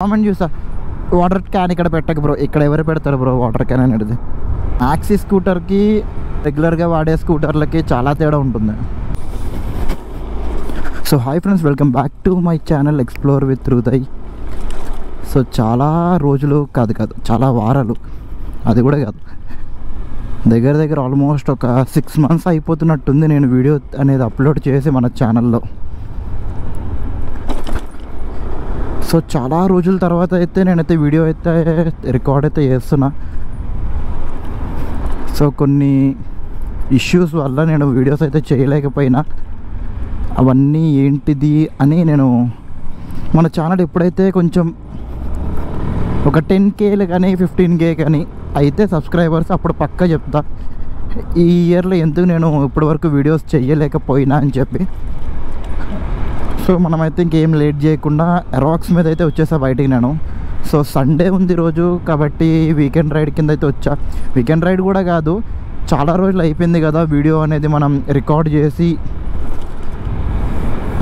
Comment చూసా water can ఇక్కడ పెట్టక బ్రో, ఇక్కడ ఎవరు పెడతారు బ్రో వాటర్ క్యాన్ అనేది. యాక్సిస్ స్కూటర్కి రెగ్యులర్గా వాడే స్కూటర్లకి చాలా తేడా ఉంటుంది. So hi friends, welcome back to my channel explore with Hriday. So చాలా రోజులు కాదు చాలా వారాలు, అది కూడా కాదు, దగ్గర ఆల్మోస్ట్ ఒక 6 months అయిపోతున్నట్టుంది నేను వీడియో అనేది అప్లోడ్ చేసి మన ఛానల్లో. సో చాలా రోజుల తర్వాత అయితే నేనైతే వీడియో అయితే రికార్డ్ అయితే చేస్తున్నా. సో కొన్ని ఇష్యూస్ వల్ల నేను వీడియోస్ అయితే చేయలేకపోయినా, అవన్నీ ఏంటిది అని నేను మన ఛానల్ ఎప్పుడైతే కొంచెం ఒక 10K కానీ 15K కానీ అయితే సబ్స్క్రైబర్స్ అప్పుడు పక్కా చెప్తా ఈ ఇయర్లో ఎందుకు నేను ఇప్పటివరకు వీడియోస్ చేయలేకపోయినా అని చెప్పి. సో మనమైతే ఇంకేం లేట్ చేయకుండా ఎరాక్స్ మీద అయితే వచ్చేసా బయటికి నేను. సో సండే ఉంది రోజు కాబట్టి వీకెండ్ రైడ్ కింద అయితే వచ్చా. వీకెండ్ రైడ్ కూడా కాదు, చాలా రోజులు అయిపోయింది కదా వీడియో అనేది మనం రికార్డ్ చేసి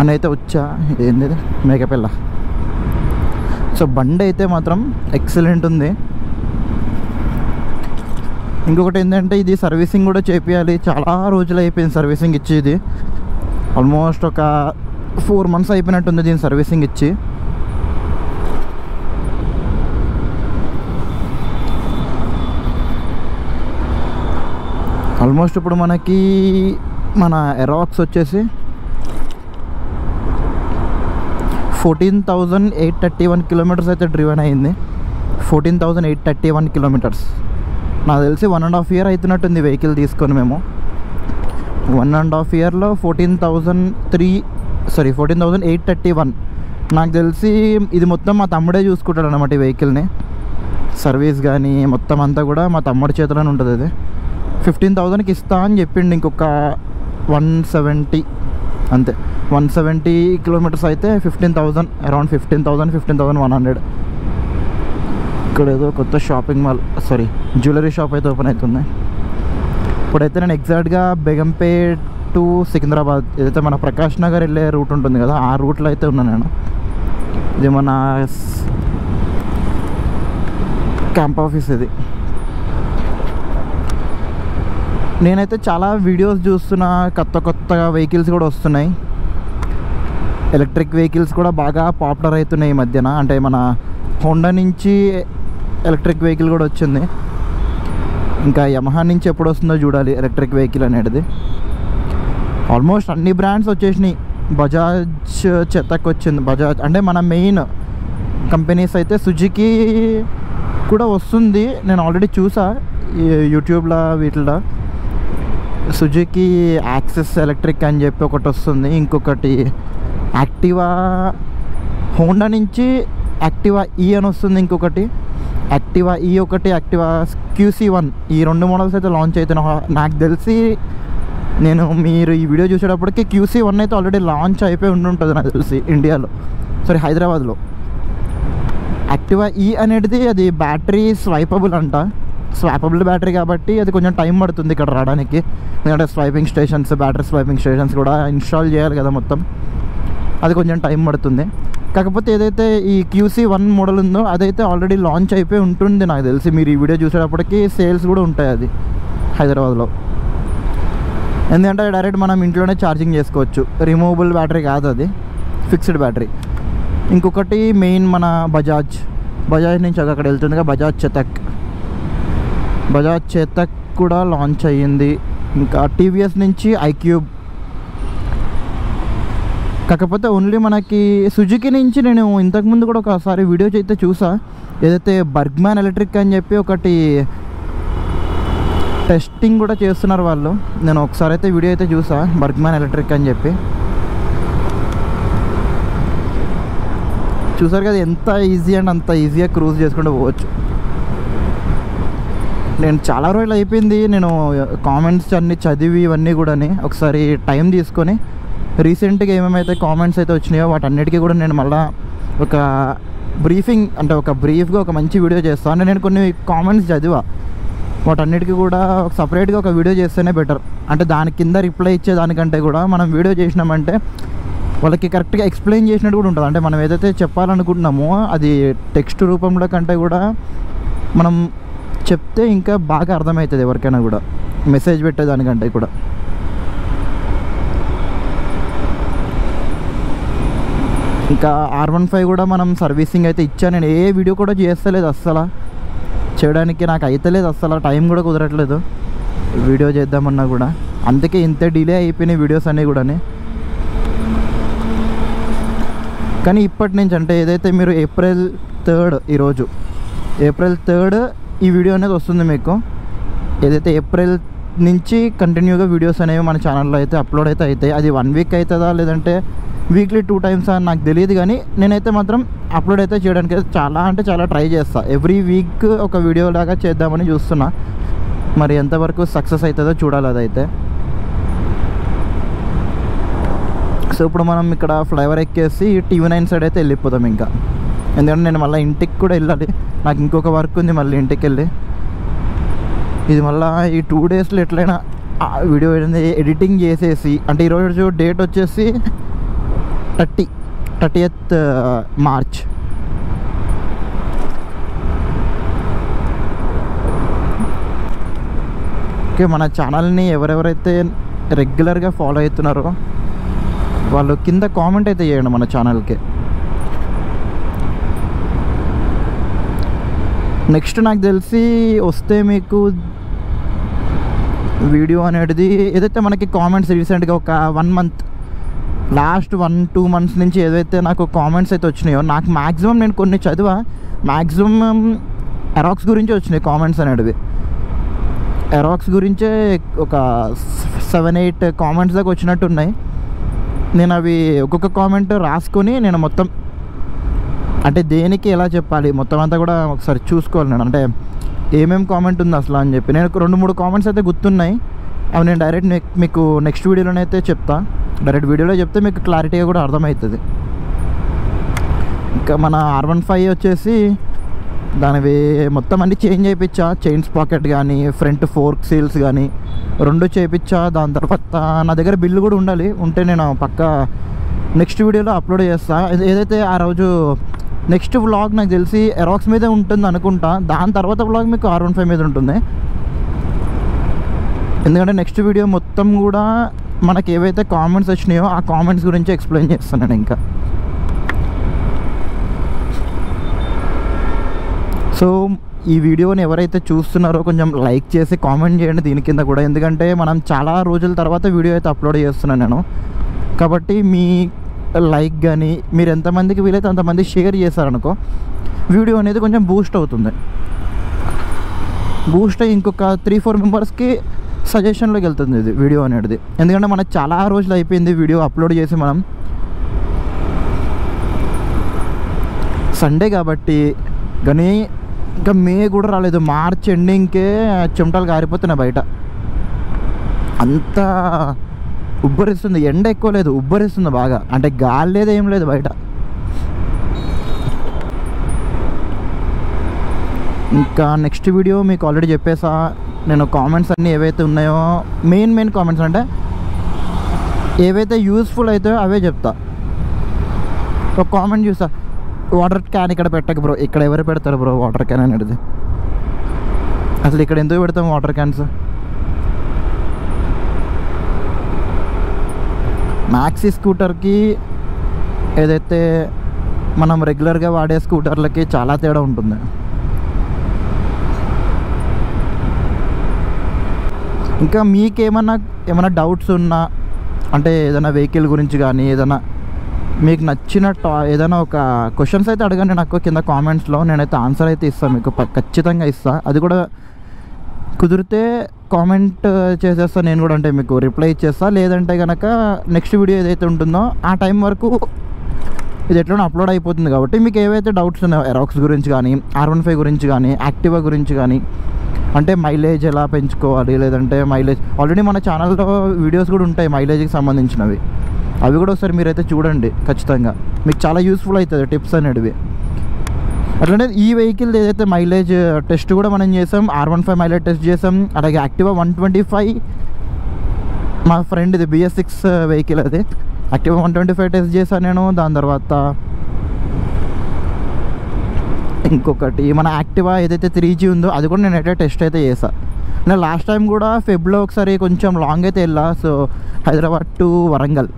అని అయితే వచ్చా. ఏంది మేకపిల్ల. సో బండి అయితే మాత్రం ఎక్సలెంట్ ఉంది. ఇంకొకటి ఏంటంటే ఇది సర్వీసింగ్ కూడా చేపియాలి, చాలా రోజులు అయిపోయింది సర్వీసింగ్ ఇచ్చి. ఇది ఆల్మోస్ట్ ఒక 4 months అయిపోయినట్టుంది దీని సర్వీసింగ్ ఇచ్చి. ఆల్మోస్ట్ ఇప్పుడు మనకి మన ఎరాక్స్ వచ్చేసి 14,831 kilometers అయితే డ్రివెన్ అయింది. 14,831 kilometers. నాకు తెలిసి 1.5 year అవుతున్నట్టుంది వెహికల్ తీసుకొని మేము. 1.5 yearలో 14,831. నాకు తెలిసి ఇది మొత్తం మా తమ్ముడే చూసుకుంటాడు అన్నమాట ఈ వెహికల్ని. సర్వీస్ కానీ మొత్తం అంతా కూడా మా తమ్ముడి చేతిలోనే ఉంటుంది. అది 15,000కి ఇస్తా అని చెప్పిండు. ఇంకొక 170 అంతే, 170 kilometers అయితే 15,000, అరౌండ్ 15,100. ఇక్కడ ఏదో కొత్త షాపింగ్ మాల్, జ్యువెలరీ షాప్ అయితే ఓపెన్ అవుతుంది. ఇప్పుడైతే నేను ఎగ్జాక్ట్గా బేగంపేట్ టు సికింద్రాబాద్, ఏదైతే మన ప్రకాష్ నగర్ వెళ్ళే రూట్ ఉంటుంది కదా, ఆ రూట్లో అయితే ఉన్నాను నేను. ఇది మన క్యాంప్ ఆఫీస్ ఇది. నేనైతే చాలా వీడియోస్ చూస్తున్నా, కొత్త వెహికల్స్ కూడా వస్తున్నాయి. ఎలక్ట్రిక్ వెహికల్స్ కూడా బాగా పాపులర్ అవుతున్నాయి ఈ మధ్యన. అంటే మన హోండా నుంచి ఎలక్ట్రిక్ వెహికల్ కూడా వచ్చింది. ఇంకా యమహా నుంచి ఎప్పుడు వస్తుందో చూడాలి ఎలక్ట్రిక్ వెహికల్ అనేది. ఆల్మోస్ట్ అన్ని బ్రాండ్స్ వచ్చేసినాయి. బజాజ్ చేతక్ వచ్చింది. బజాజ్ అంటే మన మెయిన్ కంపెనీస్ అయితే సుజుకి కూడా వస్తుంది. నేను ఆల్రెడీ చూసా యూట్యూబ్లో వీటిలో. సుజుకి యాక్సెస్ ఎలక్ట్రిక్ అని చెప్పి ఒకటి వస్తుంది. ఇంకొకటి యాక్టివా, హోండా నుంచి యాక్టివా ఈ అని వస్తుంది. ఇంకొకటి యాక్టివా ఈ ఒకటి, యాక్టివా QC1, ఈ 2 మోడల్స్ అయితే లాంచ్ అవుతున్నాయి. నాకు తెలిసి మీరు ఈ వీడియో చూసేటప్పటికి QC1 అయితే ఆల్రెడీ లాంచ్ అయిపోయి ఉంటుంది నాకు తెలిసి ఇండియాలో, హైదరాబాద్లో. యాక్టివా ఈ అనేది అది బ్యాటరీ స్వైపబుల్ అంట. స్వాపబుల్ బ్యాటరీ కాబట్టి అది కొంచెం టైం పడుతుంది ఇక్కడ రావడానికి. ఎందుకంటే swiping stations, battery swiping stations కూడా ఇన్స్టాల్ చేయాలి కదా మొత్తం, అది కొంచెం టైం పడుతుంది. కాకపోతే ఏదైతే ఈ QC1 మోడల్ ఉందో అదైతే ఆల్రెడీ లాంచ్ అయిపోయి ఉంటుంది నాకు తెలిసి. మీరు ఈ వీడియో చూసేటప్పటికి సేల్స్ కూడా ఉంటాయి అది హైదరాబాద్లో. ఎందుకంటే డైరెక్ట్ మనం ఇంట్లోనే ఛార్జింగ్ చేసుకోవచ్చు. రిమూవబుల్ బ్యాటరీ కాదు, అది ఫిక్స్డ్ బ్యాటరీ. ఇంకొకటి మెయిన్ మన బజాజ్ నుంచి అక్కడ వెళ్తుందిగా బజాజ్ చేతక్ కూడా లాంచ్ అయ్యింది. ఇంకా TVS నుంచి iQube. కాకపోతే ఓన్లీ మనకి సుజుకి నుంచి నేను ఇంతకుముందు కూడా ఒకసారి వీడియో అయితే చూసా. ఏదైతే బర్గ్మ్యాన్ ఎలక్ట్రిక్ అని చెప్పి ఒకటి టెస్టింగ్ కూడా చేస్తున్నారు వాళ్ళు. నేను ఒకసారి అయితే వీడియో అయితే చూసా, బర్గ్మ్యాన్ ఎలక్ట్రిక్ అని చెప్పి. చూసారు కదా ఎంత ఈజీ అండ్ అంత ఈజీగా క్రూజ్ చేసుకుంటూ పోవచ్చు. నేను చాలా రోజులు అయిపోయింది నేను కామెంట్స్ అన్నీ చదివి ఇవన్నీ కూడా ఒకసారి టైం తీసుకొని రీసెంట్గా ఏమేమైతే కామెంట్స్ అయితే వచ్చినాయో వాటన్నిటికీ కూడా నేను మళ్ళీ ఒక బ్రీఫింగ్, అంటే ఒక బ్రీఫ్గా ఒక మంచి వీడియో చేస్తాను. నేను కొన్ని కామెంట్స్ చదివా, వాటన్నిటికీ కూడా సపరేట్గా ఒక వీడియో చేస్తేనే బెటర్. అంటే దాని కింద రిప్లై ఇచ్చేదానికంటే కూడా మనం వీడియో చేసినామంటే వాళ్ళకి కరెక్ట్గా ఎక్స్ప్లెయిన్ చేసినట్టు కూడా ఉంటుంది. అంటే మనం ఏదైతే చెప్పాలనుకుంటున్నామో అది టెక్స్ట్ రూపంలో కంటే కూడా మనం చెప్తే ఇంకా బాగా అర్థమవుతుంది ఎవరికైనా కూడా, మెసేజ్ పెట్టేదానికంటే కూడా. ఇంకా R15 కూడా మనం సర్వీసింగ్ అయితే ఇచ్చాను. నేను ఏ వీడియో కూడా చేస్తలేదు అస్సలు, చేయడానికి నాకు అయితలేదు అస్సలు, టైం కూడా కుదరట్లేదు వీడియో చేద్దామన్నా కూడా. అందుకే ఇంత డిలే అయిపోయినాయి వీడియోస్ అన్నీ కూడా. కానీ ఇప్పటి నుంచి అంటే ఏదైతే మీరు April 3 ఈరోజు April 3 ఈ వీడియో అనేది వస్తుంది మీకు. ఏదైతే ఏప్రిల్ నుంచి కంటిన్యూగా వీడియోస్ అనేవి మన ఛానల్లో అయితే అప్లోడ్ అయితే అవుతాయి. అది 1 వీక్ అవుతుందా లేదంటే వీక్లీ 2 టైమ్స్ అని నాకు తెలియదు, కానీ నేనైతే మాత్రం అప్లోడ్ అయితే చేయడానికి అయితే చాలా ట్రై చేస్తాను. ఎవ్రీ వీక్ ఒక వీడియో లాగా చేద్దామని చూస్తున్నా. మరి ఎంతవరకు సక్సెస్ అవుతుందో చూడాలి అదైతే. సో ఇప్పుడు మనం ఇక్కడ ఫ్లైఓవర్ ఎక్కేసి TV9 సైడ్ అయితే వెళ్ళిపోతాం ఇంకా. ఎందుకంటే నేను మళ్ళీ ఇంటికి కూడా వెళ్ళాలి, నాకు ఇంకొక వర్క్ ఉంది మళ్ళీ ఇంటికి వెళ్ళి. ఇది మళ్ళీ ఈ 2 డేస్లో ఎట్లయినా వీడియో ఎడిటింగ్ చేసేసి, అంటే ఈరోజు డేట్ వచ్చేసి 30th మార్చ్. ఓకే, మన ఛానల్ని ఎవరెవరైతే రెగ్యులర్గా ఫాలో అవుతున్నారో వాళ్ళు కింద కామెంట్ అయితే చేయండి మన ఛానల్కి. నెక్స్ట్ నాకు తెలిసి వస్తే మీకు వీడియో అనేది ఏదైతే మనకి కామెంట్స్ రీసెంట్గా ఒక 1 మంత్ లాస్ట్ 1-2 మంత్స్ నుంచి ఏదైతే నాకు కామెంట్స్ అయితే వచ్చినాయో, నాకు మ్యాక్సిమం నేను కొన్ని చదివా, మ్యాక్సిమం ఎరాక్స్ గురించి వచ్చినాయి కామెంట్స్ అనేటివి. ఎరాక్స్ గురించే ఒక 7-8 కామెంట్స్ దాకా వచ్చినట్టు ఉన్నాయి. నేను అవి ఒక్కొక్క కామెంట్ రాసుకొని నేను మొత్తం అంటే దేనికి ఎలా చెప్పాలి మొత్తం అంతా కూడా ఒకసారి చూసుకోవాలి నేను, అంటే ఏమేమి కామెంట్ ఉంది అసలు అని చెప్పి. నేను 2-3 కామెంట్స్ అయితే గుర్తున్నాయి, అవి నేను డైరెక్ట్ మీకు నెక్స్ట్ వీడియోలోనైతే చెప్తా. డైరెక్ట్ వీడియోలో చెప్తే మీకు క్లారిటీగా కూడా అర్థమవుతుంది. ఇంకా మన R15 వచ్చేసి దానివి మొత్తం అన్నీ చేంజ్ చేయించా. చైన్స్ పాకెట్ కానీ ఫ్రంట్ ఫోర్క్ సీల్స్ కానీ 2 చేయించా. దాని తర్వాత నా దగ్గర బిల్లు కూడా ఉంటే నేను పక్క నెక్స్ట్ వీడియోలో అప్లోడ్ చేస్తా. ఏదైతే ఆ రోజు నెక్స్ట్ వ్లాగ్ నాకు తెలిసి ఎరాక్స్ మీదే ఉంటుంది అనుకుంటా, దాని తర్వాత వ్లాగ్ మీకు R15 మీద ఉంటుంది. ఎందుకంటే నెక్స్ట్ వీడియో మొత్తం కూడా మనకి ఏవైతే కామెంట్స్ వచ్చినాయో ఆ కామెంట్స్ గురించి ఎక్స్ప్లెయిన్ చేస్తాను నేను ఇంకా. సో ఈ వీడియోని ఎవరైతే చూస్తున్నారో కొంచెం లైక్ చేసి కామెంట్ చేయండి దీని కింద కూడా, ఎందుకంటే మనం చాలా రోజుల తర్వాత వీడియో అయితే అప్లోడ్ చేస్తున్నాను నేను. కాబట్టి మీ లైక్ కానీ మీరు ఎంతమందికి వీలైతే అంతమంది షేర్ చేశారనుకో వీడియో అనేది కొంచెం బూస్ట్ అవుతుంది. బూస్ట్ అయ్యి ఇంకొక 3-4 మెంబర్స్కి సజెషన్లోకి వెళ్తుంది ఇది వీడియో అనేది. ఎందుకంటే మనకు చాలా రోజులు అయిపోయింది వీడియో అప్లోడ్ చేసి. మనం సండే కాబట్టి కానీ ఇంకా మే కూడా రాలేదు, మార్చ్ ఎండింగ్కే చెమటలు కారిపోతున్నాయి బయట. అంత ఉబ్బరిస్తుంది, ఎండ ఎక్కువ లేదు, ఉబ్బరిస్తుంది బాగా. అంటే గాలి లేదు ఏం లేదు బయట. ఇంకా నెక్స్ట్ వీడియో మీకు ఆల్రెడీ చెప్పేసా నేను. కామెంట్స్ అన్నీ ఏవైతే ఉన్నాయో మెయిన్ కామెంట్స్ అంటే ఏవైతే యూస్ఫుల్ అవుతాయో అవే చెప్తా. ఒక కామెంట్ చూస్తా, వాటర్ క్యాన్ ఇక్కడ పెట్టక బ్రో, ఇక్కడ ఎవరు పెడతారు బ్రో వాటర్ క్యాన్ అనేది? అసలు ఇక్కడ ఎందుకు పెడతాం వాటర్ క్యాన్స్? మ్యాక్సీ స్కూటర్కి ఏదైతే మనం రెగ్యులర్గా వాడే స్కూటర్లకి చాలా తేడా ఉంటుంది. ఇంకా మీకేమన్నా డౌట్స్ ఉన్నా, అంటే ఏదైనా వెహికల్ గురించి కానీ ఏదైనా మీకు నచ్చిన ఏదైనా ఒక క్వశ్చన్స్ అయితే అడగండి నాకు కింద కామెంట్స్లో. నేనైతే ఆన్సర్ అయితే ఇస్తాను మీకు, ఖచ్చితంగా ఇస్తాను. అది కూడా కుదిరితే కామెంట్ చేసేస్తాను నేను కూడా, అంటే మీకు రిప్లై ఇచ్చేస్తా. లేదంటే కనుక నెక్స్ట్ వీడియో ఏదైతే ఉంటుందో ఆ టైం వరకు ఇది ఎట్లా అప్లోడ్ అయిపోతుంది. కాబట్టి మీకు ఏవైతే డౌట్స్ ఉన్నాయో ఎరాక్స్ గురించి కానీ R15 గురించి కానీ యాక్టివా గురించి కానీ, అంటే మైలేజ్ ఎలా పెంచుకోవాలి, లేదంటే మైలేజ్ ఆల్రెడీ మన ఛానల్లో వీడియోస్ కూడా ఉంటాయి మైలేజ్కి సంబంధించినవి, అవి కూడా ఒకసారి మీరైతే చూడండి. ఖచ్చితంగా మీకు చాలా యూస్ఫుల్ అవుతుంది టిప్స్ అనేటివి. అట్లనే ఈ వెహికల్ ఏదైతే మైలేజ్ టెస్ట్ కూడా మనం చేసాం, R15 మైలేజ్ టెస్ట్ చేసాం. అలాగే యాక్టివా 125 మా ఫ్రెండ్ ఇది BS6 వెహికల్, అది యాక్టివా 125 టెస్ట్ చేశాను నేను. దాని తర్వాత ఇంకొకటి మన యాక్టివా ఏదైతే 3G ఉందో అది కూడా నేనైతే టెస్ట్ అయితే చేశాను. నేను లాస్ట్ టైం కూడా ఫెబ్లో ఒకసారి కొంచెం లాంగ్ అయితే వెళ్ళా, సో హైదరాబాద్ టు వరంగల్.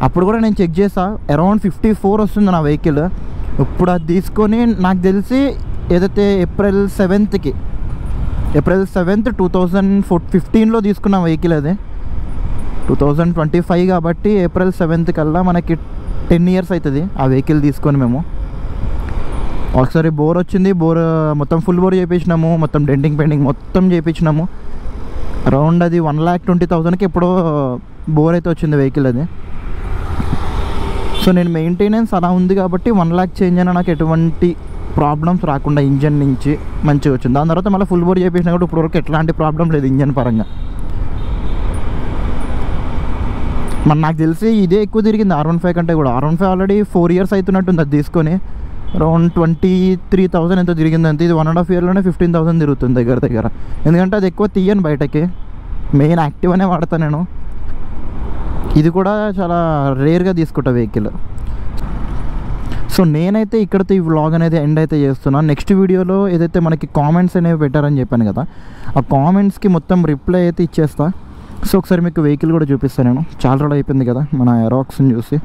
అప్పుడు కూడా నేను చెక్ చేసా, అరౌండ్ 54 వస్తుంది నా వెహికల్. ఇప్పుడు అది తీసుకొని నాకు తెలిసి ఏదైతే ఏప్రిల్ 7th 2015లో తీసుకున్న వెహికల్ అది. 2025 కాబట్టి ఏప్రిల్ 7th కల్లా మనకి 10 years అవుతుంది ఆ వెహికల్ తీసుకొని. మేము ఒకసారి బోర్ వచ్చింది, బోర్ మొత్తం ఫుల్ బోర్ చేయించినాము, మొత్తం డెంటింగ్ పెయింటింగ్ మొత్తం చేయించినాము. అరౌండ్ అది 1,20,000కి ఎప్పుడో బోర్ అయితే వచ్చింది వెహికల్ అది. సో నేను మెయింటెనెన్స్ అలా ఉంది కాబట్టి 1 lakh చేంజ్ అయినా నాకు ఎటువంటి ప్రాబ్లమ్స్ రాకుండా ఇంజన్ నుంచి మంచిగా వచ్చింది. దాని తర్వాత మళ్ళీ ఫుల్ బోర్ చేయించినా కూడా ఇప్పటివరకు ఎట్లాంటి ప్రాబ్లం లేదు ఇంజన్ పరంగా. మరి నాకు తెలిసి ఇదే ఎక్కువ తిరిగింది R15 కంటే కూడా. R15 ఆల్రెడీ 4 years అవుతున్నట్టుంది అది తీసుకొని. అరౌండ్ 23,000 ఎంతో తిరిగింది అంతే. ఇది 1.5 yearలోనే 15,000 తిరుగుతుంది దగ్గర. ఎందుకంటే అది ఎక్కువ తీయను బయటకి, మెయిన్ యాక్టివానే వాడతాను నేను. ఇది కూడా చాలా రేర్గా తీసుకుంటా వెహికల్. సో నేనైతే ఇక్కడితో ఈ వ్లాగ్ అనేది ఎండ్ అయితే చేస్తున్నాను. నెక్స్ట్ వీడియోలో ఏదైతే మనకి కామెంట్స్ అనేవి పెట్టారని చెప్పాను కదా, ఆ కామెంట్స్కి మొత్తం రిప్లై అయితే ఇచ్చేస్తా. సో ఒకసారి మీకు వెహికల్ కూడా చూపిస్తాను నేను. చాలా రోజులు అయిపోయింది కదా మన ఎరాక్స్ని చూసి.